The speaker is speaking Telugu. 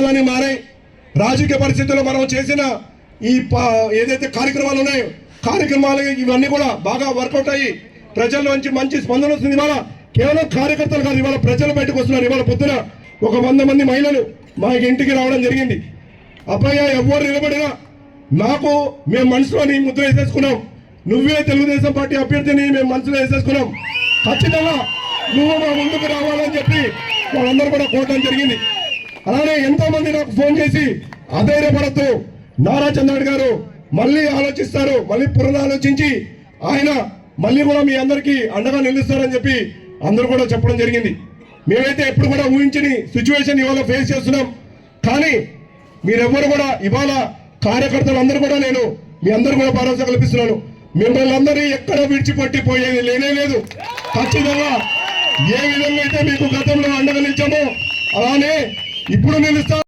మారాయి. రాజకీయ పరిస్థితుల్లో మనం చేసిన ఈ ఏదైతే కార్యక్రమాలు ఉన్నాయో కార్యక్రమాలు ఇవన్నీ కూడా బాగా వర్కౌట్ అయ్యి ప్రజల్లోంచి మంచి స్పందన వస్తుంది. ఇవాళ కేవలం కార్యకర్తలు కాదు, ఇవాళ ప్రజలు బయటకు వస్తున్నారు. ఇవాళ పొద్దున ఒక 100 మంది మహిళలు మా ఇంటికి రావడం జరిగింది. అబ్బాయి ఎవరు నిలబడినా నాకు మేము మనసులోని ముద్ర వేసేసుకున్నాం, నువ్వే తెలుగుదేశం పార్టీ అభ్యర్థిని మేము మనసులో వేసేసుకున్నాం, ఖచ్చితంగా నువ్వు మా ముందుకు రావాలని చెప్పి వాళ్ళందరూ కూడా కోరడం జరిగింది. అలానే ఎంతో మంది నాకు ఫోన్ చేసి అధైర్యపడద్దు, నారా చంద్రబాబు గారు మళ్ళీ ఆలోచిస్తారు, మళ్ళీ పునరాలోచించి ఆయన మళ్ళీ కూడా మీ అందరికీ అండగా నిలుస్తారని చెప్పి అందరూ కూడా చెప్పడం జరిగింది. మేమైతే ఎప్పుడు కూడా ఊహించని సిచ్యువేషన్ ఇవాళ ఫేస్ చేస్తున్నాం. కానీ మీరెవ్వరు కూడా ఇవాళ కార్యకర్తలు అందరూ కూడా నేను మీ అందరూ కూడా భరోసా కల్పిస్తున్నాను. మిమ్మల్ని అందరినీ ఎక్కడ విడిచిపెట్టిపోయేది లేనే లేదు. ఖచ్చితంగా ఏ విధంగా అయితే మీకు గతంలో అండగా నిలిచామో అలానే ఇప్పుడు నిలుస్తాం.